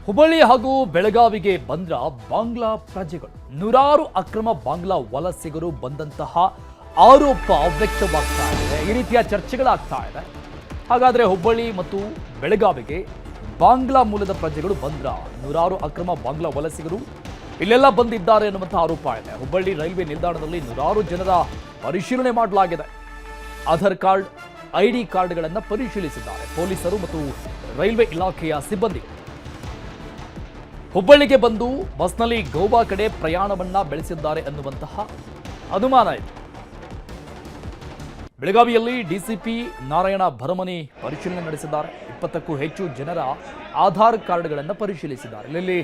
ಹುಬ್ಬಳ್ಳಿ ಹಾಗೂ ಬೆಳಗಾವಿಗೆ ಬಂದ್ರ ಬಾಂಗ್ಲಾ ಪ್ರಜೆಗಳು ನೂರಾರು ಅಕ್ರಮ ಬಾಂಗ್ಲಾ ವಲಸಿಗರು ಬಂದಂತಹ ಆರೋಪ ವ್ಯಕ್ತವಾಗ್ತಾ ಇದೆ. ಈ ರೀತಿಯ ಚರ್ಚೆಗಳಾಗ್ತಾ ಇದೆ. ಹಾಗಾದ್ರೆ ಹುಬ್ಬಳ್ಳಿ ಮತ್ತು ಬೆಳಗಾವಿಗೆ ಬಾಂಗ್ಲಾ ಮೂಲದ ಪ್ರಜೆಗಳು ಬಂದ್ರ ನೂರಾರು ಅಕ್ರಮ ಬಾಂಗ್ಲಾ ವಲಸಿಗರು ಇಲ್ಲೆಲ್ಲ ಬಂದಿದ್ದಾರೆ ಎನ್ನುವಂತಹ ಆರೋಪ ಇದೆ. ಹುಬ್ಬಳ್ಳಿ ರೈಲ್ವೆ ನಿಲ್ದಾಣದಲ್ಲಿ ನೂರಾರು ಜನರ ಪರಿಶೀಲನೆ ಮಾಡಲಾಗಿದೆ. ಆಧಾರ್ ಕಾರ್ಡ್, ಐಡಿ ಕಾರ್ಡ್ಗಳನ್ನು ಪರಿಶೀಲಿಸಿದ್ದಾರೆ ಪೊಲೀಸರು ಮತ್ತು ರೈಲ್ವೆ ಇಲಾಖೆಯ ಸಿಬ್ಬಂದಿ. ಹುಬ್ಬಳ್ಳಿಗೆ ಬಂದು ಬಸ್ನಲ್ಲಿ ಗೋವಾ ಕಡೆ ಪ್ರಯಾಣವನ್ನ ಬೆಳೆಸಿದ್ದಾರೆ ಎನ್ನುವಂತಹ ಅನುಮಾನ ಇದೆ. ಬೆಳಗಾವಿಯಲ್ಲಿ ಡಿಸಿಪಿ ನಾರಾಯಣ ಭರಮನಿ ಪರಿಶೀಲನೆ ನಡೆಸಿದ್ದಾರೆ. 20ಕ್ಕೂ ಹೆಚ್ಚು ಜನರ ಆಧಾರ್ ಕಾರ್ಡ್ಗಳನ್ನು ಪರಿಶೀಲಿಸಿದ್ದಾರೆ. ಇಲ್ಲಿ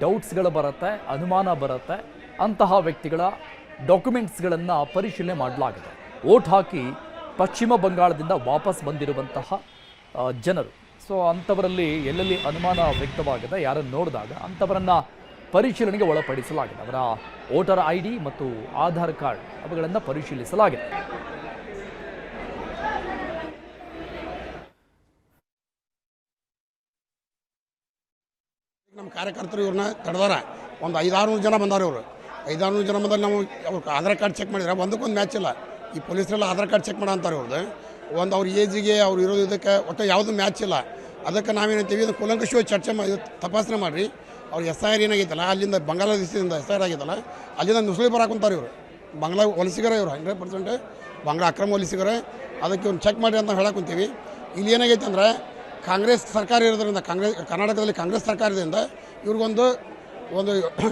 ಡೌಟ್ಸ್ಗಳು ಬರುತ್ತೆ, ಅನುಮಾನ ಬರುತ್ತೆ, ಅಂತಹ ವ್ಯಕ್ತಿಗಳ ಡಾಕ್ಯುಮೆಂಟ್ಸ್ಗಳನ್ನು ಪರಿಶೀಲನೆ ಮಾಡಲಾಗಿದೆ. ವೋಟ್ ಹಾಕಿ ಪಶ್ಚಿಮ ಬಂಗಾಳದಿಂದ ವಾಪಸ್ ಬಂದಿರುವಂತಹ ಜನರು, ಸೊ ಅಂಥವರಲ್ಲಿ ಎಲ್ಲೆಲ್ಲಿ ಅನುಮಾನ ವ್ಯಕ್ತವಾಗಿದೆ, ಯಾರನ್ನು ನೋಡಿದಾಗ ಅಂಥವರನ್ನು ಪರಿಶೀಲನೆಗೆ ಒಳಪಡಿಸಲಾಗಿದೆ. ಅವರ ವೋಟರ್ ID ಮತ್ತು ಆಧಾರ್ ಕಾರ್ಡ್ ಅವುಗಳನ್ನು ಪರಿಶೀಲಿಸಲಾಗಿದೆ. ನಮ್ಮ ಕಾರ್ಯಕರ್ತರು ಇವ್ರನ್ನ ತಡೆದಾರ. ಒಂದು 500-600 ಜನ ಬಂದಾರ. ಇವರು 500-600 ಜನ ಬಂದಲ್ಲಿ ನಾವು ಅವ್ರ ಆಧಾರ್ ಕಾರ್ಡ್ ಚೆಕ್ ಮಾಡಿದ್ರೆ ಒಂದಕ್ಕೊಂದು ಮ್ಯಾಚ್ ಇಲ್ಲ. ಈ ಪೊಲೀಸರೆಲ್ಲ ಆಧಾರ್ ಕಾರ್ಡ್ ಚೆಕ್ ಮಾಡೋ ಅಂತಾರೆ. ಇವ್ರದ್ದು ಒಂದು ಅವ್ರ ಏಜಿಗೆ ಅವ್ರು ಇರೋದು ಇದಕ್ಕೆ ಒಟ್ಟು ಯಾವುದೂ ಮ್ಯಾಚ್ ಇಲ್ಲ. ಅದಕ್ಕೆ ನಾವೇನಂತೀವಿ, ಇದು ಕೂಲಂಕಷವಾಗಿ ಚರ್ಚೆ ಮಾಡಿ ತಪಾಸಣೆ ಮಾಡಿರಿ. ಅವ್ರು SIR ಏನಾಗೈತಲ್ಲ, ಅಲ್ಲಿಂದ ಬಾಂಗ್ಲಾದೇಶದಿಂದ SIR ಆಗೈತಲ್ಲ, ಅಲ್ಲಿಂದ ನುಸುಳಿ ಬರಾಕುಂತಾರೆ. ಇವರು ಬಾಂಗ್ಲಾ ವಲಸಿಗರ, ಇವರು 100% ಬಾಂಗ್ಲಾ ಅಕ್ರಮ ವಲಸಿಗರ. ಅದಕ್ಕೆ ಇವ್ರು ಚೆಕ್ ಮಾಡಿರಿ ಅಂತ ಹೇಳಕ್ಕಂತೀವಿ. ಇಲ್ಲಿ ಏನಾಗೈತೆ ಅಂದರೆ, ಕಾಂಗ್ರೆಸ್ ಸರ್ಕಾರ ಇರೋದ್ರಿಂದ, ಕರ್ನಾಟಕದಲ್ಲಿ ಕಾಂಗ್ರೆಸ್ ಸರ್ಕಾರದಿಂದ ಇವ್ರಿಗೊಂದು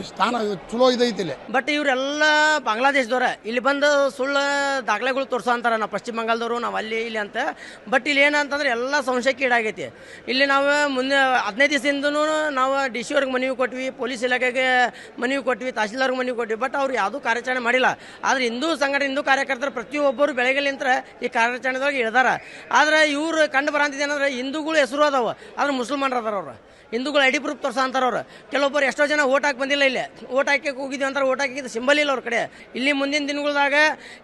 ಸ್ಥಾನ ಚಲೋ ಇದೈತಿ ಇಲ್ಲಿ. ಬಟ್ ಇವರೆಲ್ಲ ಬಾಂಗ್ಲಾದೇಶದವ್ರೆ ಇಲ್ಲಿ ಬಂದು ಸುಳ್ಳು ದಾಖಲೆಗಳು ತೋರಿಸೋ ಅಂತಾರೆ. ನಾವು ಪಶ್ಚಿಮ ಬಂಗಾಳದವರು, ನಾವು ಅಲ್ಲಿ ಇಲ್ಲಿ ಅಂತ. ಬಟ್ ಇಲ್ಲಿ ಏನಂತಂದ್ರೆ ಎಲ್ಲ ಸಂಶಯಕ್ಕೆ ಈಡಾಗೈತಿ. ಇಲ್ಲಿ ನಾವು ಮುಂದೆ 15 ದಿವಸದಿಂದನೂ ನಾವು DC ಅವ್ರಿಗೆ ಮನವಿ ಕೊಟ್ವಿ, ಪೊಲೀಸ್ ಇಲಾಖೆಗೆ ಮನವಿ ಕೊಟ್ವಿ, ತಹಸೀಲ್ದಾರ್ಗೆ ಮನವಿ ಕೊಟ್ವಿ. ಬಟ್ ಅವ್ರು ಯಾವುದೂ ಕಾರ್ಯಾಚರಣೆ ಮಾಡಿಲ್ಲ. ಆದರೆ ಹಿಂದೂ ಸಂಘಟನೆ, ಹಿಂದೂ ಕಾರ್ಯಕರ್ತರು ಪ್ರತಿಯೊಬ್ಬರು ಬೆಳಗ್ಗೆಲಿಂತ ಈ ಕಾರ್ಯಾಚರಣೆದೊಳಗೆ ಇಳಿದಾರ. ಆದರೆ ಇವ್ರು ಕಂಡು ಬರಂತಿದೆ ಏನಂದ್ರೆ, ಹಿಂದೂಗಳು ಹೆಸರು ಅದಾವ, ಆದ್ರೆ ಮುಸಲ್ಮಾನರು ಅದಾರ. ಅವರು ಹಿಂದೂಗಳು ID ಪ್ರೂಫ್ ತೋರ್ಸ ಅಂತಾರೆ. ಅವರು ಕೆಲವೊಬ್ಬರು ಎಷ್ಟೋ ಜನ ಓಟ್ ಹಾಕಿ ಬಂದಿಲ್ಲ. ಇಲ್ಲಿ ಓಟ್ ಹಾಕಿ ಹೋಗಿದ್ವಿ ಅಂತಾರೆ. ಓಟ್ ಹಾಕಿದ್ದು ಸಿಂಬಲ್ ಇಲ್ಲ ಅವ್ರ ಕಡೆ. ಇಲ್ಲಿ ಮುಂದಿನ ದಿನಗಳದಾಗ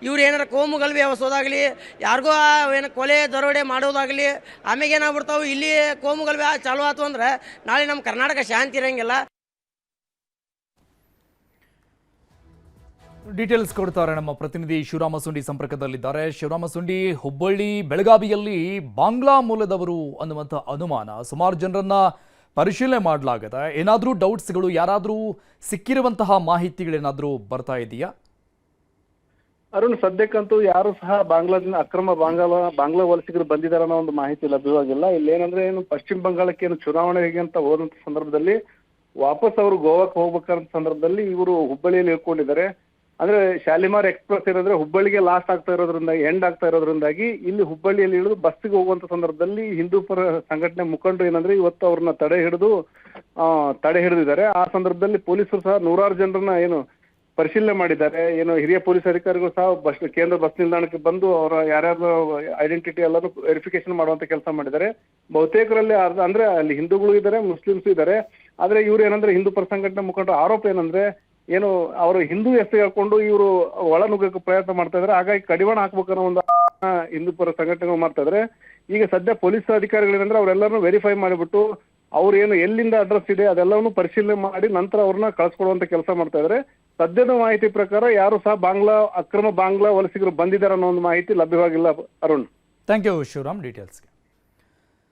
ಇವ್ರು ಏನಾರ ಕೋಮು ಗಲಭೆ ವ್ಯವಸೋದಾಗಲಿ, ಯಾರಿಗೋ ಏನು ಕೊಲೆ ದರೋಡೆ ಮಾಡೋದಾಗಲಿ, ಆಮೇಲೆ ಏನಾಗ್ಬಿಡ್ತಾವೆ, ಇಲ್ಲಿ ಕೋಮು ಗಲಭೆ ಚಾಲು ಆಯ್ತು ಅಂದ್ರೆ ನಾಳೆ ನಮ್ಮ ಕರ್ನಾಟಕ ಶಾಂತಿ ಇರಂಗಿಲ್ಲ. ಡೀಟೇಲ್ಸ್ ಕೊಡ್ತಾರೆ ನಮ್ಮ ಪ್ರತಿನಿಧಿ ಶಿವರಾಮ ಸುಂಡಿ ಸಂಪರ್ಕದಲ್ಲಿದ್ದಾರೆ. ಶಿವರಾಮ ಸುಂಡಿ, ಹುಬ್ಬಳ್ಳಿ ಬೆಳಗಾವಿಯಲ್ಲಿ ಬಾಂಗ್ಲಾ ಮೂಲದವರು ಅನ್ನುವಂಥ ಅನುಮಾನ, ಸುಮಾರು ಜನರನ್ನ ಪರಿಶೀಲನೆ ಮಾಡಲಾಗಿದೆ. ಏನಾದರೂ ಡೌಟ್ಸ್ಗಳು, ಯಾರಾದರೂ ಸಿಕ್ಕಿರುವಂತಹ ಮಾಹಿತಿಗಳೇನಾದರೂ ಬರ್ತಾ ಇದೆಯಾ? ಅರುಣ್, ಸದ್ಯಕ್ಕಂತೂ ಯಾರು ಸಹ ಬಾಂಗ್ಲಾದಿಂದ ಅಕ್ರಮ ಬಾಂಗ್ಲಾ ವಲಸಿಗರು ಬಂದಿದ್ದಾರೆ ಅನ್ನೋ ಒಂದು ಮಾಹಿತಿ ಲಭ್ಯವಾಗಿಲ್ಲ. ಇಲ್ಲೇನಂದ್ರೆ, ಏನು ಪಶ್ಚಿಮ ಬಂಗಾಳಕ್ಕೆ ಏನು ಚುನಾವಣೆಗೆ ಅಂತ ಹೋದಂತ ಸಂದರ್ಭದಲ್ಲಿ ವಾಪಸ್ ಅವರು ಗೋವಾಕ್ಕೆ ಹೋಗ್ಬೇಕಂತ ಸಂದರ್ಭದಲ್ಲಿ ಇವರು ಹುಬ್ಬಳ್ಳಿಯಲ್ಲಿ ಇಳ್ಕೊಂಡಿದ್ದಾರೆ. ಅಂದ್ರೆ ಶಾಲಿಮಾರ್ ಎಕ್ಸ್ಪ್ರೆಸ್ ಏನಂದ್ರೆ ಹುಬ್ಬಳ್ಳಿಗೆ ಲಾಸ್ಟ್ ಆಗ್ತಾ ಇರೋದ್ರಿಂದ, ಎಂಡ್ ಆಗ್ತಾ ಇರೋದ್ರಿಂದಾಗಿ ಇಲ್ಲಿ ಹುಬ್ಬಳ್ಳಿಯಲ್ಲಿ ಇಳಿದು ಬಸ್ಸಿಗೆ ಹೋಗುವಂತ ಸಂದರ್ಭದಲ್ಲಿ ಹಿಂದೂ ಪರ ಸಂಘಟನೆ ಮುಖಂಡರು ಏನಂದ್ರೆ ಇವತ್ತು ಅವ್ರನ್ನ ತಡೆ ಹಿಡಿದಿದ್ದಾರೆ. ಆ ಸಂದರ್ಭದಲ್ಲಿ ಪೊಲೀಸರು ಸಹ ನೂರಾರು ಜನರನ್ನ ಏನು ಪರಿಶೀಲನೆ ಮಾಡಿದ್ದಾರೆ. ಏನು ಹಿರಿಯ ಪೊಲೀಸ್ ಅಧಿಕಾರಿಗಳು ಸಹ ಕೇಂದ್ರ ಬಸ್ ನಿಲ್ದಾಣಕ್ಕೆ ಬಂದು ಅವರ ಯಾರ್ಯಾರು ಐಡೆಂಟಿಟಿ ಎಲ್ಲರೂ ವೆರಿಫಿಕೇಶನ್ ಮಾಡುವಂತ ಕೆಲಸ ಮಾಡಿದ್ದಾರೆ. ಬಹುತೇಕರಲ್ಲಿ ಅಂದ್ರೆ ಅಲ್ಲಿ ಹಿಂದೂಗಳು ಇದ್ದಾರೆ, ಮುಸ್ಲಿಮ್ಸ್ ಇದ್ದಾರೆ. ಆದ್ರೆ ಇವ್ರು ಏನಂದ್ರೆ, ಹಿಂದೂ ಪರ ಸಂಘಟನೆ ಮುಖಂಡರ ಆರೋಪ ಏನಂದ್ರೆ, ಏನು ಅವರು ಹಿಂದೂ ಹೆಸರು ಹೇಳ್ಕೊಂಡು ಇವರು ಒಳ ನುಗ್ಗಕ್ಕೆ ಪ್ರಯತ್ನ ಮಾಡ್ತಾ ಇದ್ದಾರೆ. ಹಾಗಾಗಿ ಕಡಿವಾಣ ಹಾಕ್ಬೇಕನ್ನೋ ಒಂದು ಹಿಂದೂ ಪರ ಸಂಘಟನೆಗಳು ಮಾಡ್ತಾ ಇದ್ದಾರೆ. ಈಗ ಸದ್ಯ ಪೊಲೀಸ್ ಅಧಿಕಾರಿಗಳೇನಂದ್ರೆ ಅವರೆಲ್ಲರನ್ನು ವೆರಿಫೈ ಮಾಡಿಬಿಟ್ಟು ಅವ್ರು ಏನು ಎಲ್ಲಿಂದ ಅಡ್ರೆಸ್ ಇದೆ ಅದೆಲ್ಲವನ್ನು ಪರಿಶೀಲನೆ ಮಾಡಿ ನಂತರ ಅವ್ರನ್ನ ಕಳಿಸ್ಕೊಡುವಂತ ಕೆಲಸ ಮಾಡ್ತಾ ಇದ್ದಾರೆ. ಸದ್ಯದ ಮಾಹಿತಿ ಪ್ರಕಾರ ಯಾರು ಸಹ ಅಕ್ರಮ ಬಾಂಗ್ಲಾ ವಲಸಿಗರು ಬಂದಿದ್ದಾರೆ ಅನ್ನೋ ಒಂದು ಮಾಹಿತಿ ಲಭ್ಯವಾಗಿಲ್ಲ. Arun, thank you Shivaram ಡೀಟೇಲ್ಸ್ಗೆ.